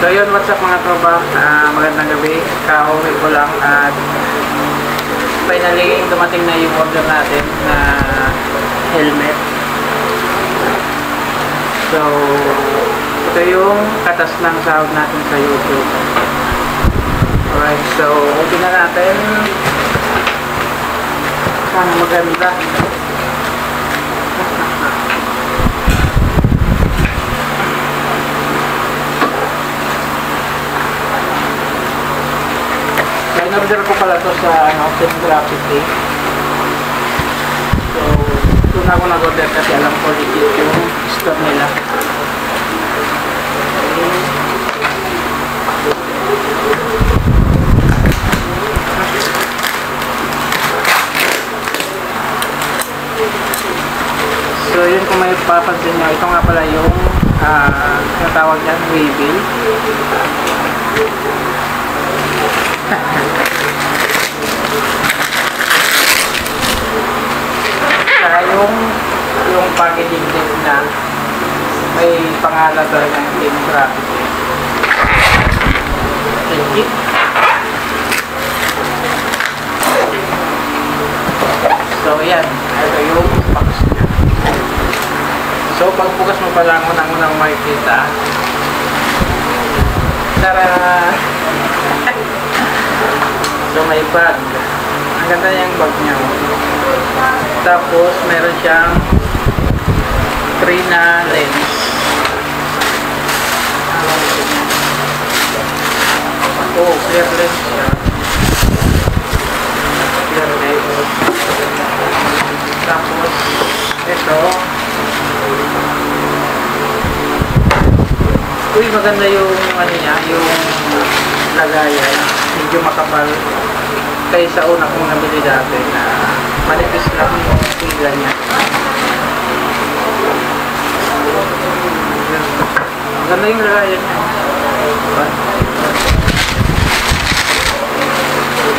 So yun, what's up mga tropa? Magandang gabi. Kauwi ko lang at finally dumating na yung order natin na helmet. So ito yung katas ng sahod natin sa YouTube. Alright, so open na natin. Sana maganda. In-order ko pala to sa Team Graffiti. So, doon ako nag-order kasi alam ko legit yung store nila. So, yun kung may papansin nyo, ito nga pala yung natawag dyan, waybill. Saka yung packaging din na may pangalan doon ng Team Graffiti. Legit. So yan, ito yung box niya. So pagbukas mo pa lang unang makikita. Tara! So may bag. Ang ganda yung bag niya. Tapos meron siyang 3 na lens. Oh, clear lens siya. Clear lens. Tapos ito. Uy, maganda yung ano niya, yung lagayan. Medyo makapal kaysa una kong nabili dati na manipis lang yung pila niya. Maganda yung lagayan niya.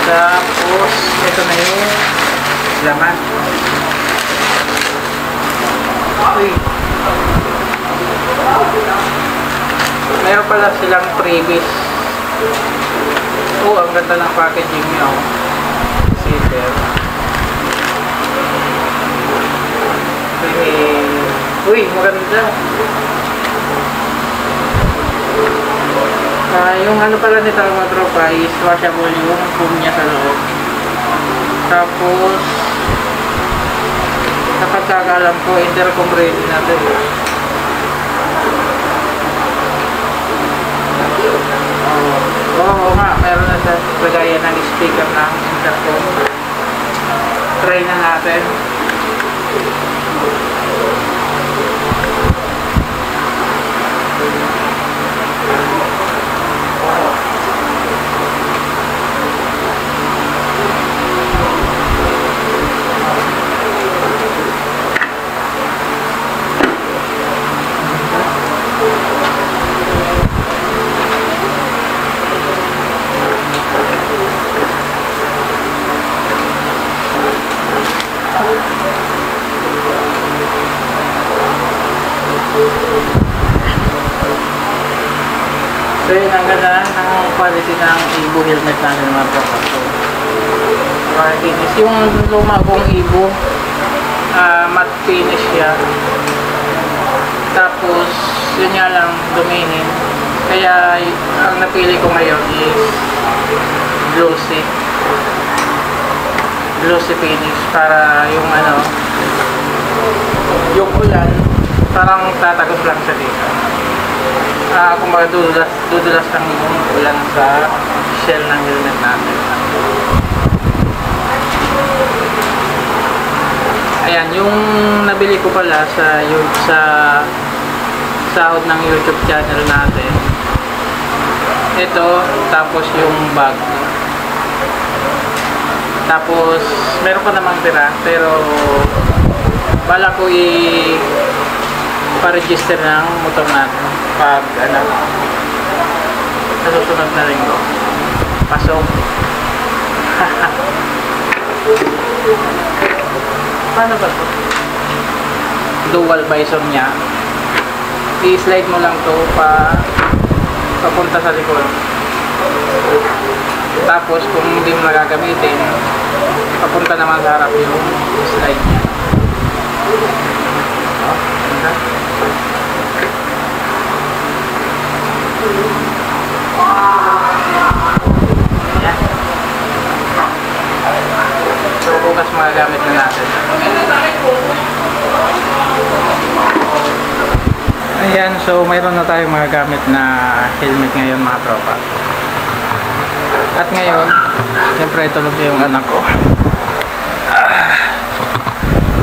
Tapos ito na yung laman. Uy, meron pala silang freebies. Oh, ang ganda ng packaging niya. Zipper. Uy, maganda. Yung ano pala nito mga tropa is washable yung foam niya sa loob. Tapos nakatagalan po, intercom ready natin. Oo nga, meron na sa lagayan ng sticker ng intercom. Try na natin. So yun, ang ganda ng quality ng Ibo helmet natin mga tropa. So, finish. Yung luma kong Ibo, matte finish siya. Tapos, yun nga lang, duminin. Kaya, ang napili ko ngayon is glossy. Glossy finish para yung ano, yung ulan, parang tatagos lang siya dito. Kung dudulas lang yung ulan sa shell ng helmet natin. Ayan, yung nabili ko pala sa sahod ng YouTube channel natin. Ito, tapos yung bag. Tapos, meron pa namang tira, pero bala ko pa-register ng motor natin pag nasusunod na rin ko. Pasok. Paano ba ito? Dual visor niya. I-slide mo lang to papunta papunta sa likod. Tapos kung hindi mo nagagamitin, papunta naman sa harap yung slide niya. Ayan. So bukas magagamit na natin. Ayan, so mayroon na tayong magagamit na helmet ngayon mga tropa. At ngayon, siyempre tulog yung anak ko.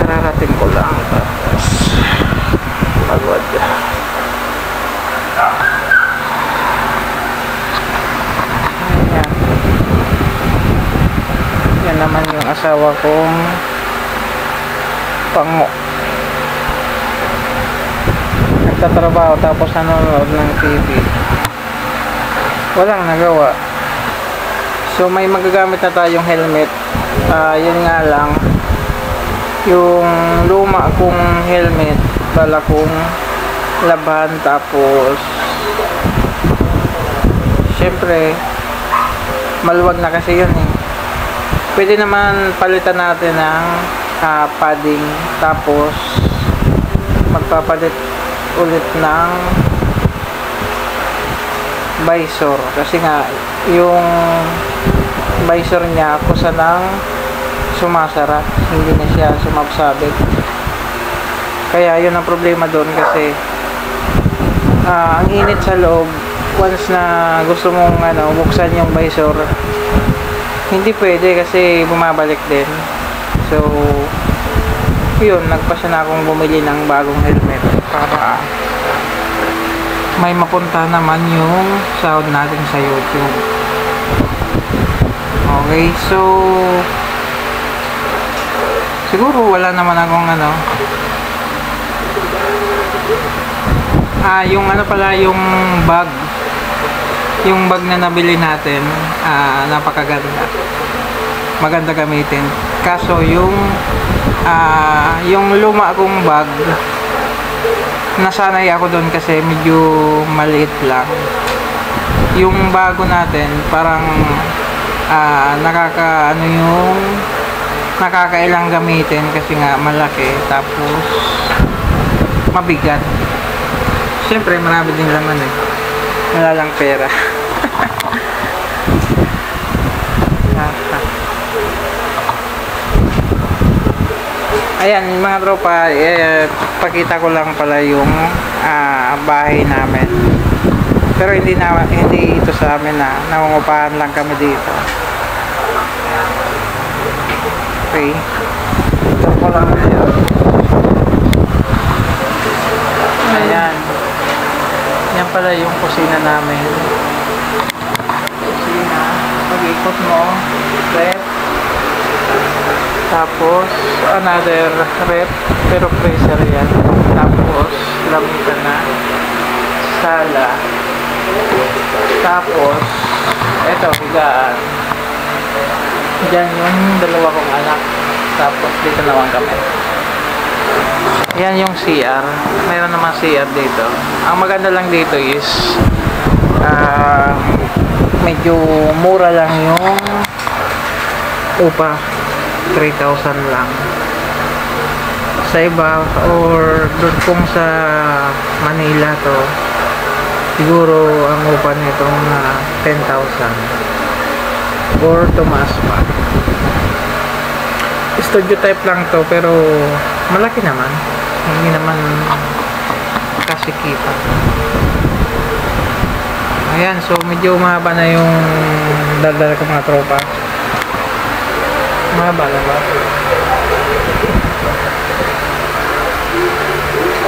Kararating ko lang. Tapos pagod. Ayan. Yan naman yung asawa kong pango. Nagtatrabaho tapos nanonood ng TV. Walang nagawa. So may magagamit na tayong helmet. Yun nga lang, yung luma kong helmet bala kong laban, tapos syempre maluwag na kasi yun eh. Pwede naman palitan natin ng padding, tapos magpapalit ulit ng visor, kasi nga yung visor niya kusa nang sumasara, hindi na siya sumabsabit. Kaya yun ang problema doon, kasi ang init sa loob. Once na gusto mong buksan yung visor, hindi pwede kasi bumabalik din. So yun, nagpasya na akong bumili ng bagong helmet para may mapunta naman yung sound natin sa YouTube. Okay, so siguro wala naman akong yung pala, yung bag na nabili natin, napakaganda, maganda gamitin. Kaso yung luma kong bag, nasanay ako doon kasi medyo maliit lang. Yung bago natin parang nakakailang gamitin kasi nga malaki, tapos mabigat. Siyempre marami din laman eh, wala lang pera. Ayan mga tropa, pakita ko lang pala yung bahay namin. Pero hindi ito sa amin, nangungupahan lang kami dito. Okay, ito ko lang ngayon. Ayan, yan pala yung kusina namin. Kusina, pag-ikot mo, rep, tapos another rep, pero freezer yan. Tapos lamitan na, sala, tapos eto, higaan. Diyan yung dalawa kong anak, tapos dito naman kami. Yan yung CR, mayroon naman CR dito. Ang maganda lang dito is medyo mura lang yung upa, 3,000 lang. Sa iba or doon kung sa Manila to, siguro ang upa nito na 10,000 or tumaas pa. Studio type lang to, pero malaki naman, hindi naman kasikipan. Ayan, so medyo mahaba na yung daldal ko mga tropa. Mahaba na ba?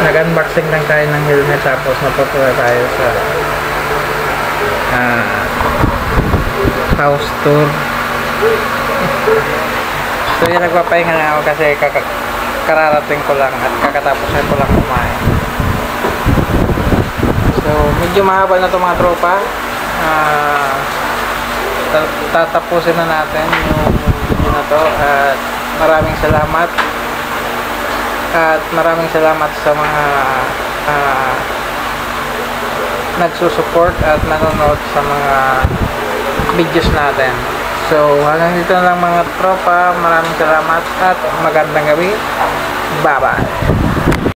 Nag-unboxing lang tayo ng helmet, tapos napunta tayo sa house tour. So yun, nagpapahinga na ako kasi kararating ko lang at kakatapusin ko lang kumain. So medyo mahaba na ito mga tropa. Tatapusin na natin yung video na to, at maraming salamat. At maraming salamat sa mga nagsusupport at nanonood sa mga videos natin. So, hanggang dito na lang mga tropa. Maraming salamat at magandang gabi. Bye-bye.